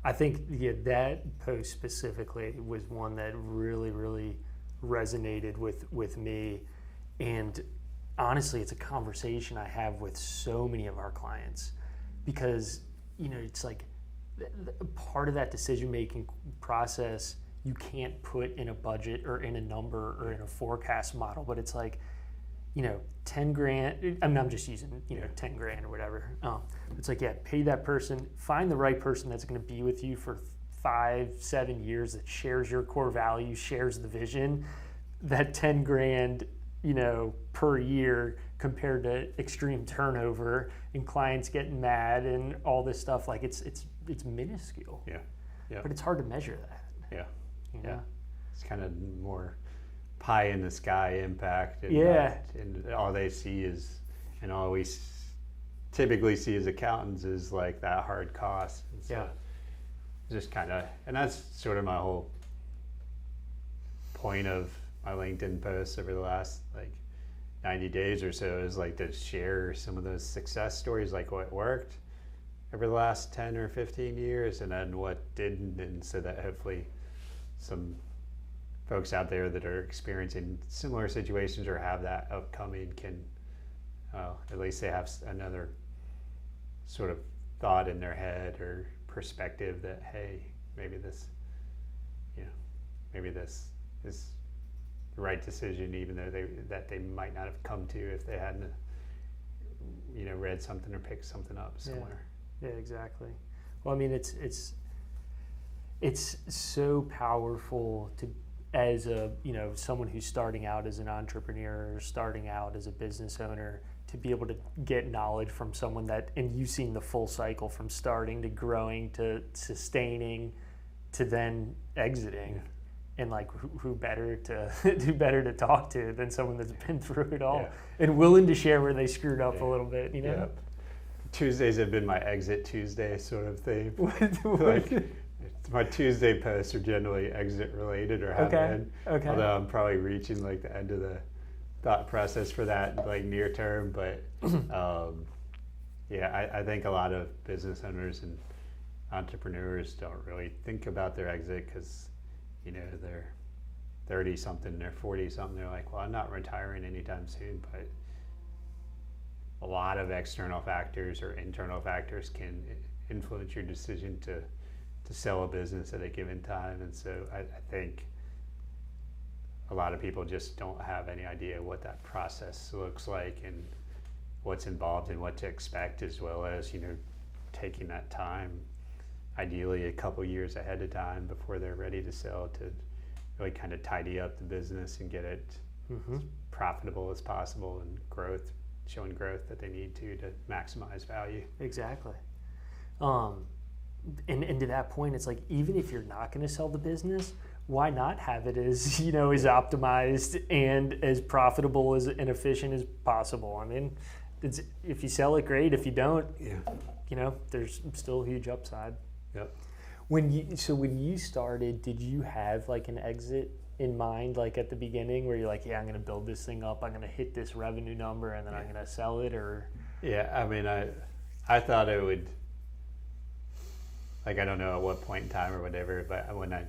Speaker 1: I think that post specifically was one that really, really resonated with me. And honestly, it's a conversation I have with so many of our clients, because, you know, it's like part of that decision-making process you can't put in a budget or in a number or in a forecast model, but it's like, you know, 10 grand, I mean, I'm just using, you know, 10 grand or whatever. It's like, pay that person, find the right person that's going to be with you for 5-7 years, that shares your core values, shares the vision. That 10 grand, you know, per year compared to extreme turnover and clients getting mad and all this stuff, like it's minuscule. Yeah. Yeah. But it's hard to measure that.
Speaker 2: Yeah. You know? Yeah. It's kind of more pie in the sky impact, and and all they see is, and all we typically see as accountants is like that hard cost. And so just kind of, and that's sort of my whole point of my LinkedIn posts over the last like 90 days or so, is like to share some of those success stories, like what worked over the last 10 or 15 years, and then what didn't, and so that hopefully some folks out there that are experiencing similar situations or have that upcoming can, at least they have another sort of thought in their head or perspective that, hey, maybe this is the right decision, even though they might not have come to if they hadn't, you know, read something or picked something up somewhere.
Speaker 1: Yeah, exactly. Well, I mean, it's so powerful to, as a, you know, someone who's starting out as an entrepreneur or starting out as a business owner, to be able to get knowledge from someone that, and you've seen the full cycle from starting to growing to sustaining to then exiting. And like who better to who better to talk to than someone that's been through it all
Speaker 2: Yeah.
Speaker 1: and willing to share where they screwed up
Speaker 2: Yeah.
Speaker 1: a little bit, you know?
Speaker 2: Yeah. Tuesdays have been my exit Tuesday sort of thing.
Speaker 1: What-
Speaker 2: Like, my Tuesday posts are generally exit related or have been.
Speaker 1: Okay.
Speaker 2: Although I'm probably reaching like the end of the thought process for that, like near term. But yeah, I think a lot of business owners and entrepreneurs don't really think about their exit because, you know, they're 30 something, they're 40 something. They're like, well, I'm not retiring anytime soon. But a lot of external factors or internal factors can influence your decision to sell a business at a given time. And so I think a lot of people just don't have any idea what that process looks like and what's involved and what to expect, as well as, you know, taking that time, ideally a couple years ahead of time before they're ready to sell, to really kind of tidy up the business and get it as profitable as possible and showing growth that they need to maximize value.
Speaker 1: Exactly. And to that point, it's like, even if you're not going to sell the business, why not have it as, you know, as optimized and as profitable as and efficient as possible? I mean, if you sell it, great. If you don't, you know, there's still a huge upside.
Speaker 2: Yep.
Speaker 1: When you started, did you have like an exit in mind, like at the beginning, where you're like, yeah, I'm going to build this thing up, I'm going to hit this revenue number, and then I'm going to sell it? Or
Speaker 2: Yeah, I mean, I thought it would, like, I don't know at what point in time or whatever, but when I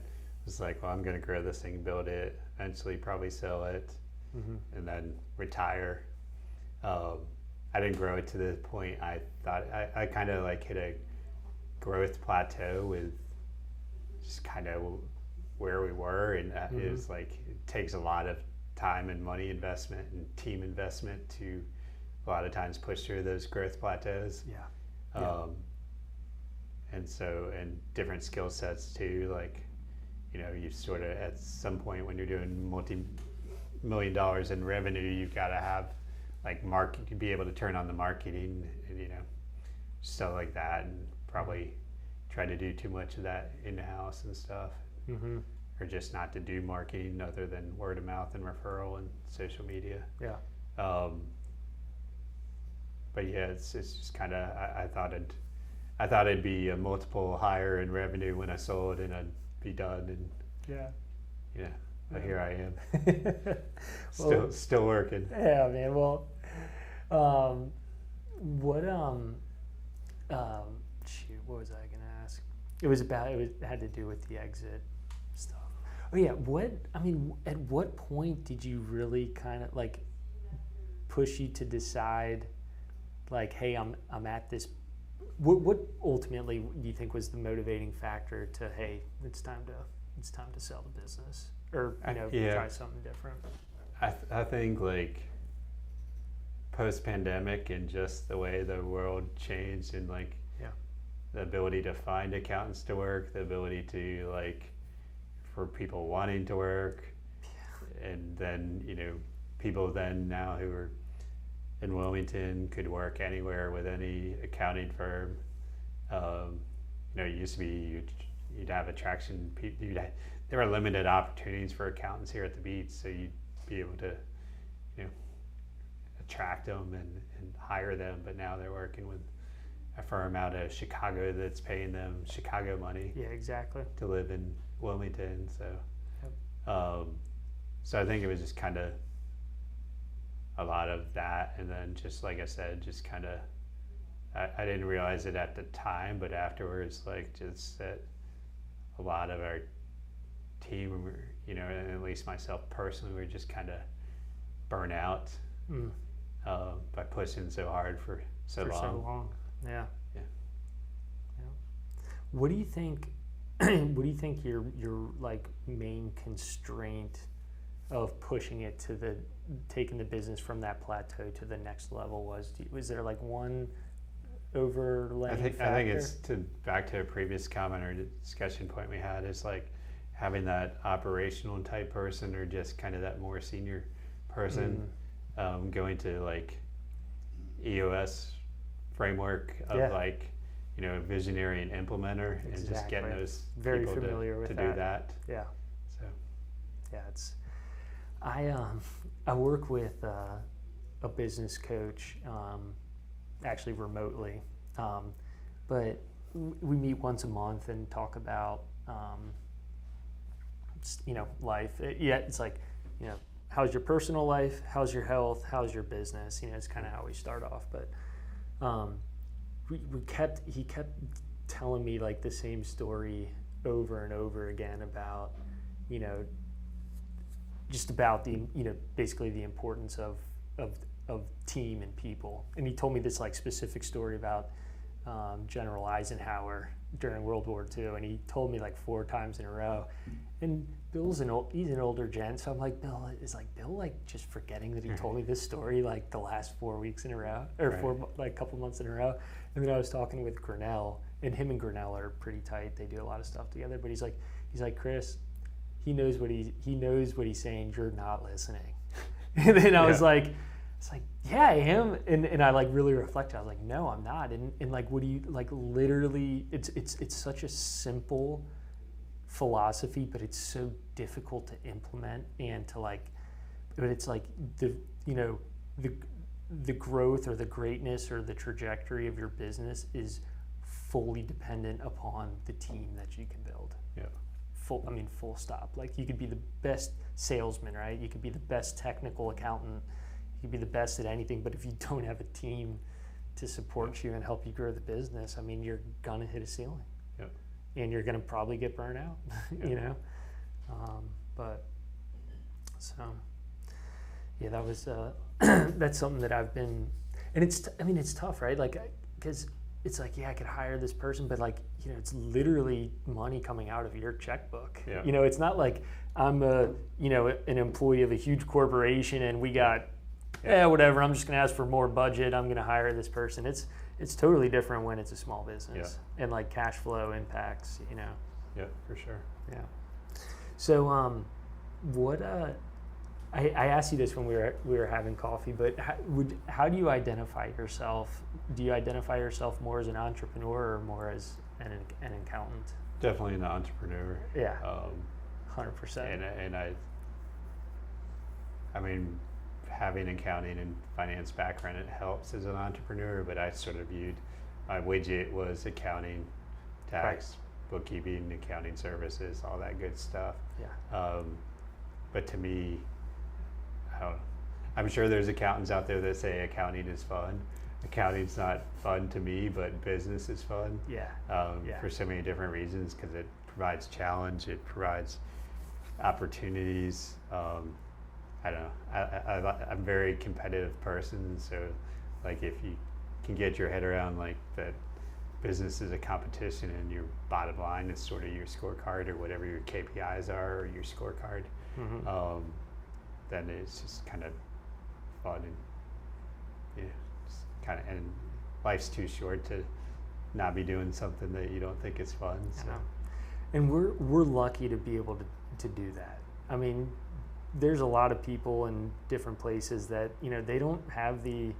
Speaker 2: was like, well, I'm going to grow this thing, build it, eventually probably sell it, and then retire. I didn't grow it to the point I thought. I kind of like hit a growth plateau with just kind of where we were, and that is like, it takes a lot of time and money investment and team investment to a lot of times push through those growth plateaus. And so, and different skill sets too, like, you know, you sort of, at some point when you're doing multi-million dollars in revenue, you've got to have like be able to turn on the marketing and, you know, stuff like that, and probably try to do too much of that in-house and stuff, or just not to do marketing other than word of mouth and referral and social media. But yeah, it's just kind of, I thought it'd be a multiple higher in revenue when I sold, and I'd be done. And but here I am, still working.
Speaker 1: Yeah, man. Well, what was I gonna ask? It had to do with the exit stuff. Oh yeah, at what point did you really kind of like push you to decide, like, hey, I'm at this? What ultimately do you think was the motivating factor to, hey, it's time to sell the business, or, you know, try something different?
Speaker 2: I think like post-pandemic and just the way the world changed, and like the ability to find accountants to work, the ability to, like, for people wanting to work, and then, you know, people then now who are in Wilmington could work anywhere with any accounting firm. You know, it used to be you'd have attraction. There were limited opportunities for accountants here at the beach, so you'd be able to, you know, attract them and hire them. But now they're working with a firm out of Chicago that's paying them Chicago money.
Speaker 1: Yeah, exactly.
Speaker 2: To live in Wilmington. So, so I think it was just kind of a lot of that, and then just like I said, just kind of, I didn't realize it at the time, but afterwards, like, just that a lot of our team, you know, and at least myself personally, were just kind of burnt out by pushing so hard for so long.
Speaker 1: Yeah. What do you think? What do you think your like main constraint of pushing it to taking the business from that plateau to the next level was? Was there like one overlaying factor?
Speaker 2: I think it's back to a previous comment or discussion point we had, is like having that operational type person, or just kind of that more senior person, going to like EOS framework of like, you know, visionary and implementer, and just getting those
Speaker 1: very
Speaker 2: people
Speaker 1: familiar with
Speaker 2: to
Speaker 1: that.
Speaker 2: do that.
Speaker 1: Yeah.
Speaker 2: So
Speaker 1: I work with a business coach, actually remotely, but we meet once a month and talk about life. It's like, how's your personal life? How's your health? How's your business? It's kind of how we start off. But he kept telling me like the same story over and over again about, just about the, basically the importance of team and people. And he told me this like specific story about General Eisenhower during World War II, and he told me like 4 times in a row. And he's an older gent, so I'm like, Bill just forgetting that he told me this story like the last 4 weeks in a row, or
Speaker 2: right.
Speaker 1: couple months in a row. And then I was talking with Grinnell, and him and Grinnell are pretty tight. They do a lot of stuff together. But he's like Chris, he knows what he's saying. You're not listening. And then I was like, yeah, I am. And I like really reflected. I was like, no, I'm not. And like, what do you like? Literally, it's such a simple philosophy, but it's so difficult to implement and to like. But it's like the growth or the greatness or the trajectory of your business is fully dependent upon the team that you can build.
Speaker 2: Yeah.
Speaker 1: Full stop. Like you could be the best salesman, right? You could be the best technical accountant. You could be the best at anything, but if you don't have a team to support you and help you grow the business, you're gonna hit a ceiling.
Speaker 2: Yeah.
Speaker 1: And you're gonna probably get burned out.
Speaker 2: Yeah.
Speaker 1: But so yeah, that was that's something that I've been, and it's tough, right? Like, because it's like, yeah, I could hire this person, but like, it's literally money coming out of your checkbook.
Speaker 2: Yeah.
Speaker 1: It's not like I'm an employee of a huge corporation and we got, whatever, I'm just going to ask for more budget. I'm going to hire this person. It's totally different when it's a small business and like cash flow impacts,
Speaker 2: Yeah, for sure.
Speaker 1: Yeah. So, I asked you this when we were having coffee, but how do you identify yourself? Do you identify yourself more as an entrepreneur or more as an accountant?
Speaker 2: Definitely an entrepreneur.
Speaker 1: Yeah. 100%.
Speaker 2: And having accounting and finance background, it helps as an entrepreneur, but I sort of viewed my widget was accounting, tax, bookkeeping, accounting services, all that good stuff.
Speaker 1: Yeah.
Speaker 2: But to me, I'm sure there's accountants out there that say accounting is fun. Accounting's not fun to me, but business is fun.
Speaker 1: Yeah.
Speaker 2: For so many different reasons, because it provides challenge, it provides opportunities. I don't know. I'm a very competitive person, so like if you can get your head around like that business is a competition and your bottom line is sort of your scorecard or whatever your KPIs are or your scorecard, then it's just kind of fun and and life's too short to not be doing something that you don't think is fun. So.
Speaker 1: And we're lucky to be able to do that. There's a lot of people in different places that they don't have the.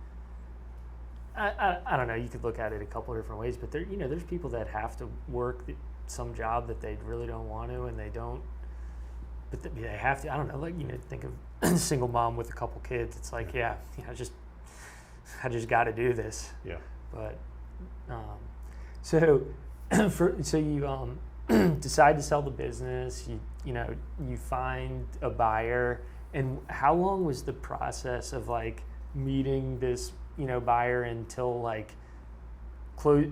Speaker 1: I don't know. You could look at it a couple of different ways, but there's people that have to work some job that they really don't want to, and they don't. But they have to. I don't know. Like think of a single mom with a couple kids. It's like I just got to do this.
Speaker 2: Yeah.
Speaker 1: But so you decide to sell the business. You find a buyer, and how long was the process of like meeting this buyer until like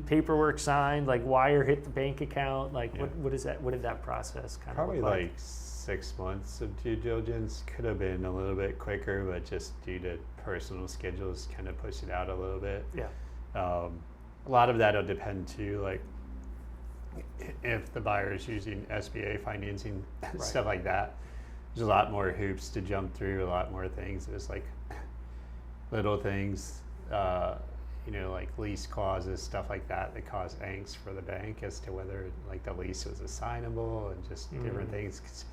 Speaker 1: paperwork signed, like wire hit the bank account, like what is that? What did that process kind
Speaker 2: of look
Speaker 1: like?
Speaker 2: Probably like 6 months of due diligence. Could have been a little bit quicker, but just due to personal schedules, kind of pushed it out a little bit.
Speaker 1: Yeah.
Speaker 2: A lot of that will depend too, like if the buyer is using SBA financing, stuff like that. There's a lot more hoops to jump through, a lot more things. There's like little things, like lease clauses, stuff like that cause angst for the bank as to whether like the lease was assignable and just different things. 'Cause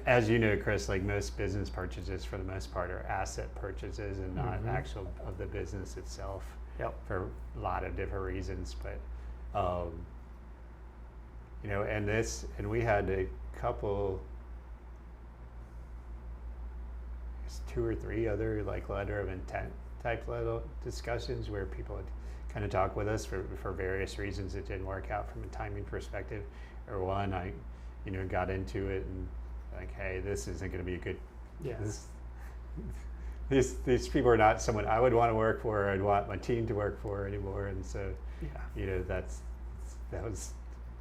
Speaker 2: as you know, Chris, like most business purchases for the most part are asset purchases and not actual of the business itself.
Speaker 1: Yep.
Speaker 2: For a lot of different reasons, but and we had a couple 2 or 3 other like letter of intent type little discussions where people had kind of talked with us for various reasons. It didn't work out from a timing perspective, or one, I got into it and like, hey, this isn't going to be a good.
Speaker 1: Yeah.
Speaker 2: These people are not someone I would want to work for, or I'd want my team to work for anymore. And so, that was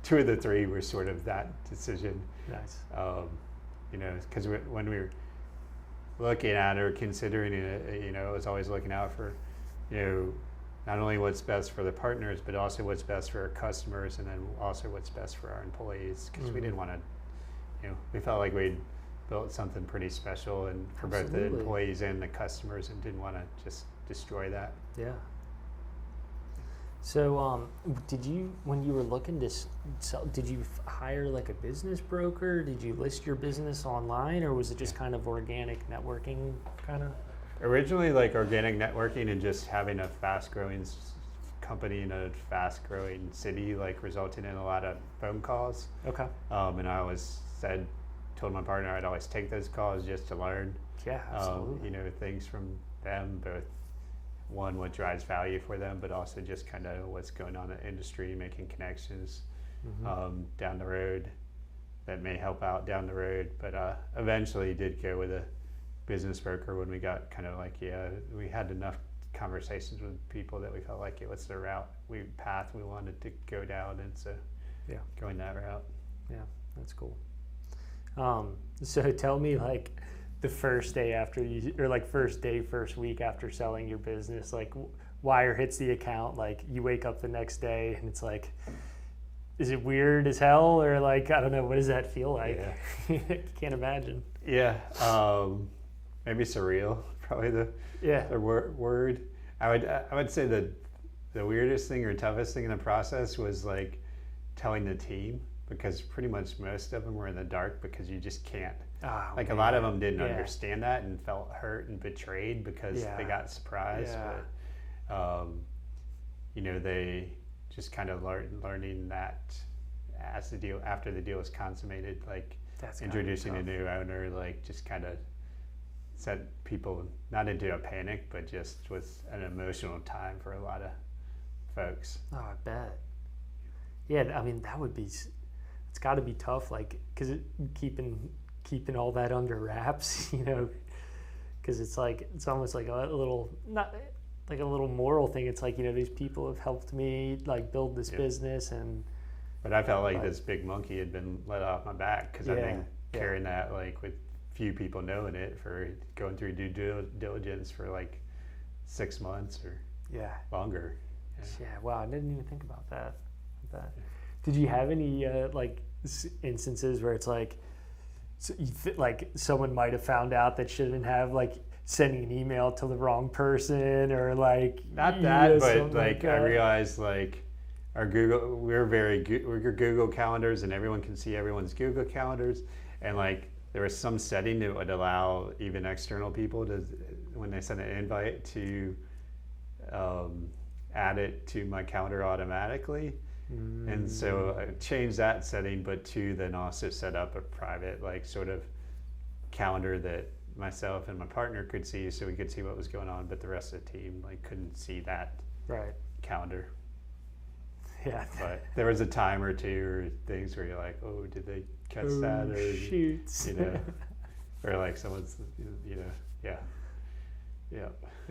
Speaker 2: 2 of the 3 were sort of that decision.
Speaker 1: Nice.
Speaker 2: Because when we were looking at it or considering it, I was always looking out for, not only what's best for the partners, but also what's best for our customers, and then also what's best for our employees. Because we didn't want to, we felt like we'd built something pretty special, and for both the employees and the customers, and didn't want to just destroy that.
Speaker 1: Yeah. So, did you, when you were looking to sell, did you hire like a business broker? Did you list your business online, or was it just kind of organic networking kind of?
Speaker 2: Originally, like organic networking and just having a fast-growing company in a fast-growing city, like resulted in a lot of phone calls.
Speaker 1: Okay.
Speaker 2: And I always told my partner I'd always take those calls just to learn.
Speaker 1: Yeah, absolutely.
Speaker 2: Things from them, both one, what drives value for them, but also just kind of what's going on in the industry, making connections down the road that may help out down the road. But eventually did go with a business broker when we got kind of like, we had enough conversations with people that we felt like, what's the path we wanted to go down, and so going that route.
Speaker 1: Yeah, that's cool. So tell me, like, the first day after first week after selling your business, like wire hits the account, like you wake up the next day and it's like, is it weird as hell, or like, I don't know, what does that feel like? Yeah. Can't imagine.
Speaker 2: Yeah. Maybe surreal, probably the word. I would say the weirdest thing or toughest thing in the process was like telling the team, because pretty much most of them were in the dark because you just can't.
Speaker 1: Oh,
Speaker 2: like, man. A lot of them didn't understand that and felt hurt and betrayed because they got surprised. Yeah. But, they just kind of learning that after the deal was consummated, like that's introducing a new owner, like just kind of set people not into a panic, but just was an emotional time for a lot of folks.
Speaker 1: Oh, I bet. Yeah, I mean, it's got to be tough, like, because keeping all that under wraps, because it's almost like a little, not like a little moral thing. It's like, these people have helped me like build this business,
Speaker 2: but I felt like this big monkey had been let off my back, because I've been carrying that, like, with few people knowing it, for going through due diligence for like 6 months or longer.
Speaker 1: Wow, I didn't even think about that. Did you have any like instances where it's like, like someone might have found out that shouldn't have, like sending an email to the wrong person, or like
Speaker 2: not that, but like I realized like our Google, we're Google calendars, and everyone can see everyone's Google calendars, and like there was some setting that would allow even external people to, when they send an invite, to add it to my calendar automatically. And so I changed that setting, but then also set up a private, like, sort of calendar that myself and my partner could see, so we could see what was going on, but the rest of the team like couldn't see that calendar.
Speaker 1: Yeah.
Speaker 2: But there was a time or two or things where you're like, oh, did they catch that? Or
Speaker 1: shoots.
Speaker 2: Or like someone's, yeah.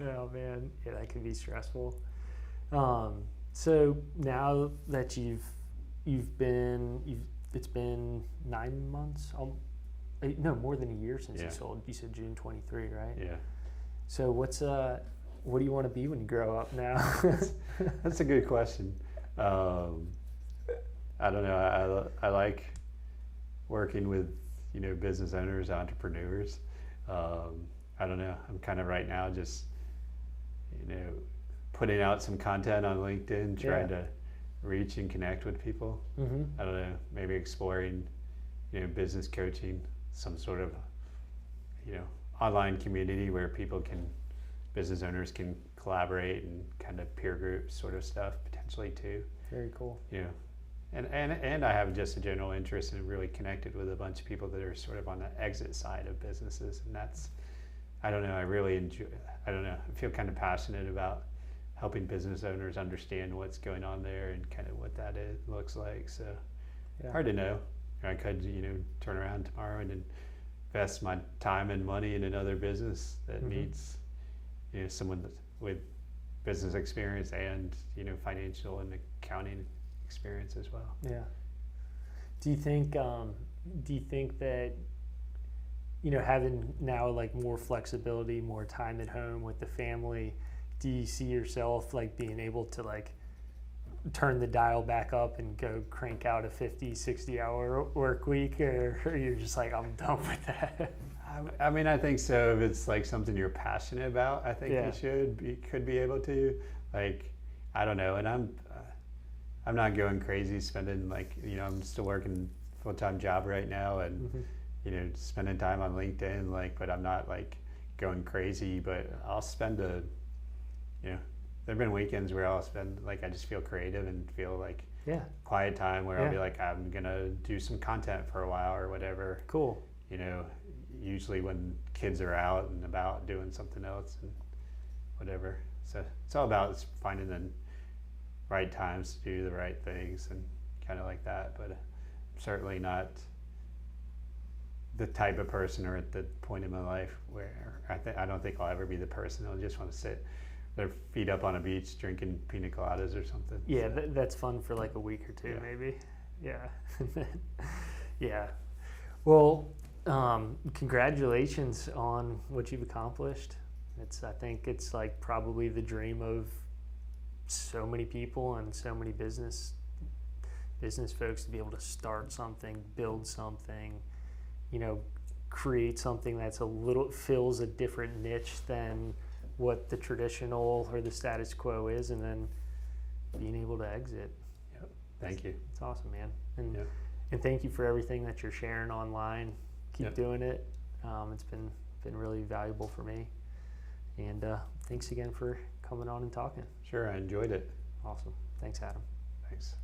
Speaker 1: Oh man, yeah, that could be stressful. So now that it's been 9 months, no, more than a year since you sold. You said June 23, right?
Speaker 2: Yeah.
Speaker 1: So what do you want to be when you grow up now?
Speaker 2: That's a good question. I don't know. I like working with, business owners, entrepreneurs. I don't know. I'm kind of right now just, putting out some content on LinkedIn, trying to reach and connect with people. I don't know, maybe exploring, business coaching, some sort of, online community where business owners can collaborate, and kind of peer group sort of stuff potentially too.
Speaker 1: Very cool.
Speaker 2: And I have just a general interest in really connected with a bunch of people that are sort of on the exit side of businesses, and that's I don't know, I really enjoy, I don't know, I feel kind of passionate about helping business owners understand what's going on there and kind of what that looks like. So hard to know. I could, turn around tomorrow and invest my time and money in another business that needs, someone with business experience and, financial and accounting experience as well.
Speaker 1: Yeah. Do you think that, having now like more flexibility, more time at home with the family, do you see yourself like being able to like turn the dial back up and go crank out a 50, 60 hour work week, or you're just like, I'm done with that?
Speaker 2: I mean, I think so. If it's like something you're passionate about, I think you could be able to. Like, I don't know. And I'm not going crazy spending like, I'm still working full-time job right now and, spending time on LinkedIn, like, but I'm not like going crazy, but I'll spend there've been weekends where I'll spend like, I just feel creative and feel like quiet time where I'll be like, I'm gonna do some content for a while or whatever.
Speaker 1: Cool.
Speaker 2: Usually when kids are out and about doing something else and whatever. So it's all about finding the right times to do the right things and kind of like that. But I'm certainly not the type of person or at the point in my life where I don't think I'll ever be the person who'll just want to sit their feet up on a beach drinking pina coladas or something.
Speaker 1: Yeah, that's fun for like a week or two, maybe. Yeah. Yeah. Well, congratulations on what you've accomplished. I think it's like probably the dream of so many people and so many business folks to be able to start something, build something, create something that's fills a different niche than what the traditional or the status quo is, and then being able to exit.
Speaker 2: Yep. Thank you.
Speaker 1: It's awesome, man. And thank you for everything that you're sharing online. Keep doing it. It's been really valuable for me. And thanks again for coming on and talking.
Speaker 2: Sure, I enjoyed it.
Speaker 1: Awesome. Thanks, Adam.
Speaker 2: Thanks.